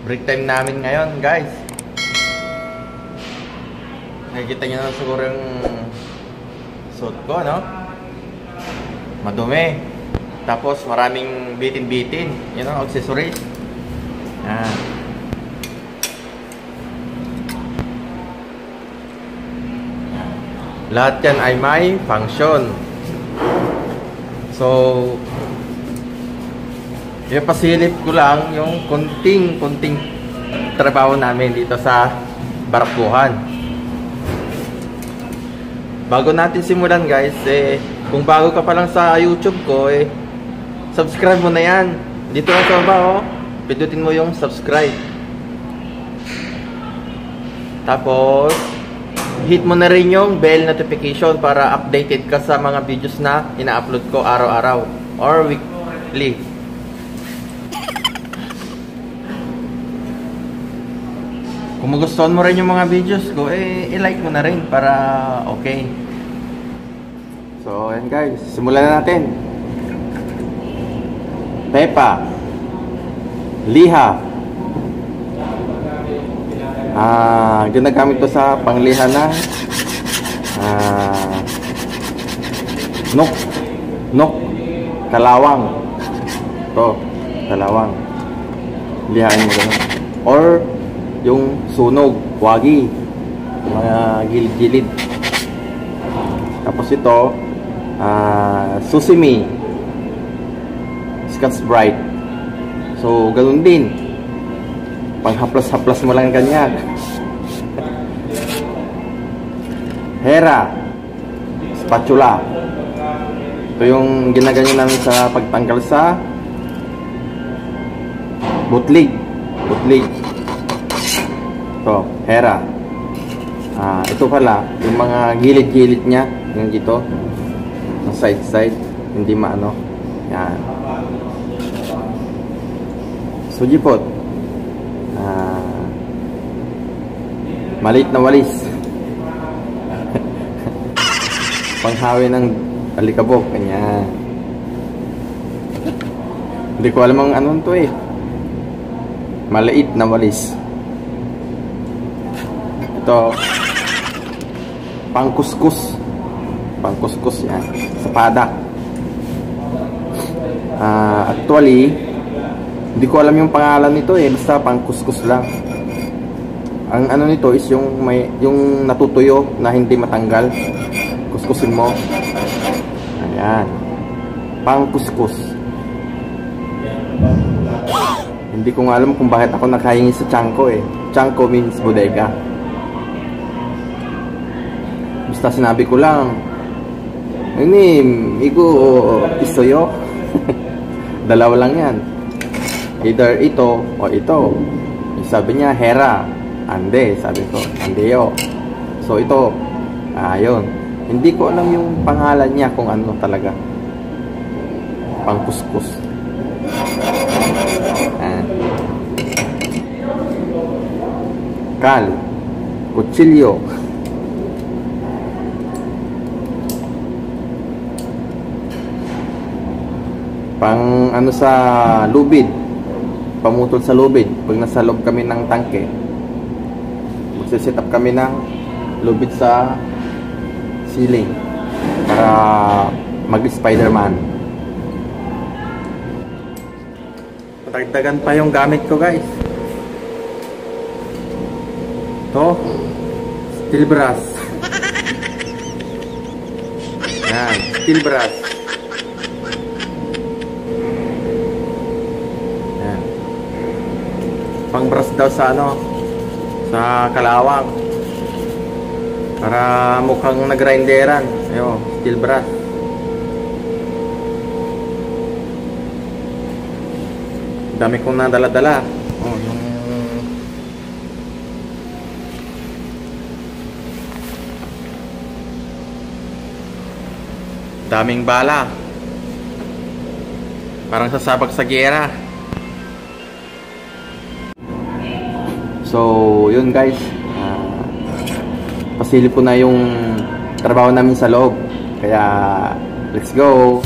Break time namin ngayon, guys. Nakikita nyo na siguro yung suit ko, no? Madumi. Tapos maraming bitin-bitin. You know, accessories. Yan. Lahat yan ay may function. So, ipasilip ko lang yung kunting trabaho namin dito sa barakuhan. Bago natin simulan, guys, kung bago ka pa lang sa YouTube ko, subscribe mo na yan. Dito lang sa baba, pindutin mo yung subscribe. Tapos, hit mo na rin yung bell notification para updated ka sa mga videos na ina-upload ko araw-araw or weekly. Kung magustuhan mo rin yung mga videos ko, i-like mo na rin para okay. So, ayan guys, simulan na natin. Pepa, liha. Ginagamit ko sa pangliha na nok, kalawang. Ito, kalawang. Lihain mo gano'n. Or yung sunog, wagi, mga gilid-gilid. Tapos ito, susimi, Scotch Brite. So, ganoon din. Panghaplas-haplas mo lang ganyan. Hera, spatula. Ito yung ginaganyan namin sa pagtanggal sa butlig. Ito, hera. Ito pala, yung mga gilid-gilid niya, yung dito, yung side-side, hindi maano. Yan. Sujipot. Maliit na walis. Panghawi ng alikabok. Ganyan. Hindi ko alam ang ano to maliit na walis. Ito, pangkuskus yan, sapada. Actually, hindi ko alam yung pangalan nito basta pangkuskus lang. Ang ano nito is yung natutuyo na hindi matanggal. Kuskusin mo. Ayan, pangkuskus. Hindi ko nga alam kung bakit ako nakahingi sa Chanko Chanko means bodega. Basta sinabi ko lang, ini, igo, isoyo. Dalawa lang yan. Either ito o ito. Sabi niya, hera. Ande, sabi ko, andeo. So ito, ayun. Hindi ko alam yung pangalan niya kung ano talaga. Pangkuskus. Kal, kutsilyo. Pang ano sa lubid, pamutol sa lubid. Pag nasa loob kami ng tangke, magsiset up kami ng lubid sa ceiling para mag-Spider-Man. Patagdagan pa yung gamit ko, guys. Ito, steel brass. Yan, steel brass. Pang-brush daw sa sa kalawang para mukhang nagrinderan. Ayun, steel brush. Dami kong nadala-dala. Yung daming bala, parang sasabak sa giyera. So, yun guys, pasilip ko na yung trabaho namin sa loob. Kaya, let's go!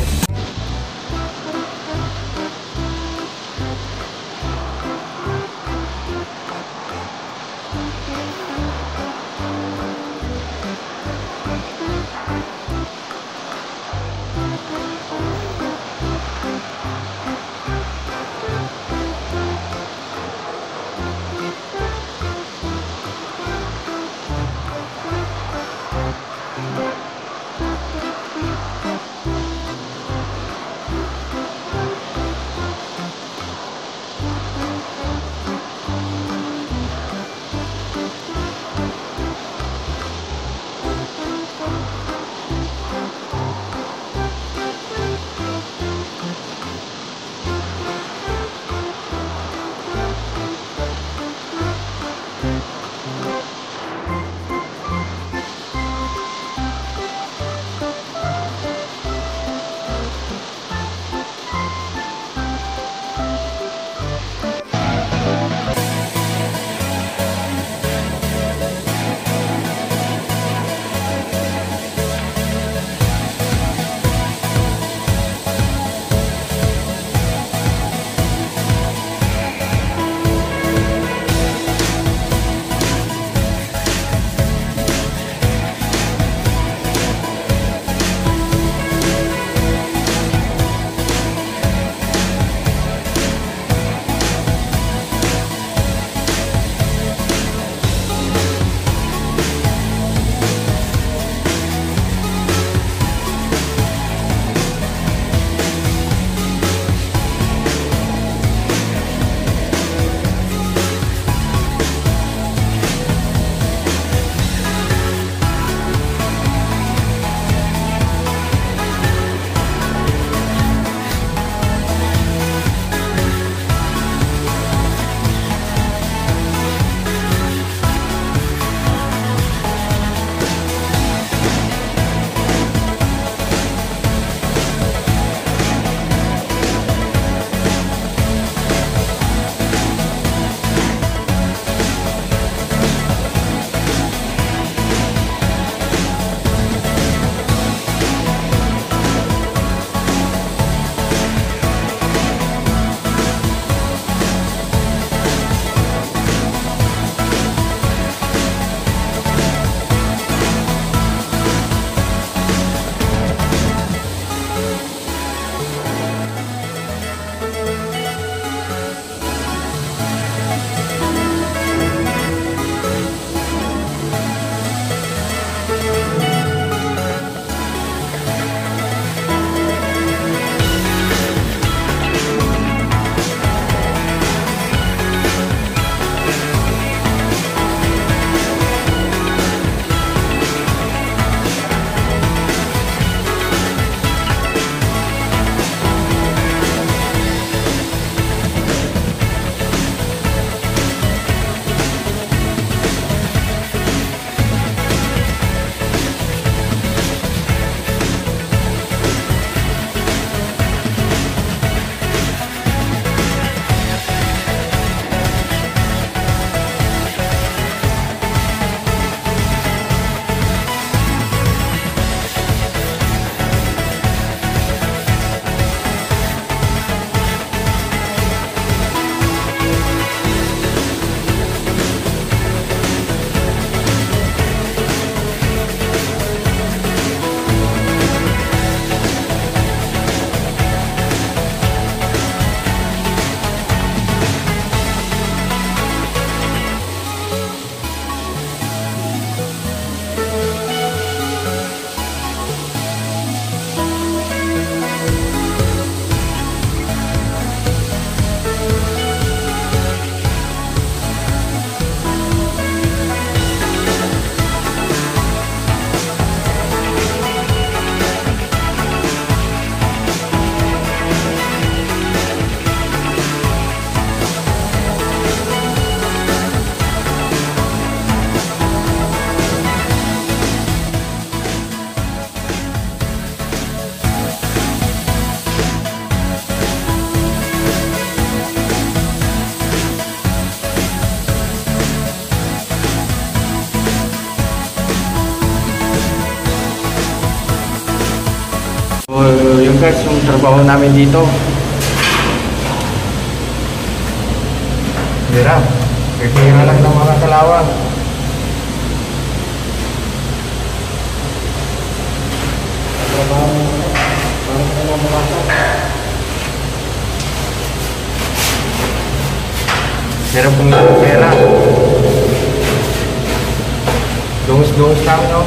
trabaho namin dito. Hirap. Pipira lang ng mga kalawang. Hirap kumita ng pera. Dungos-dungos lang, no?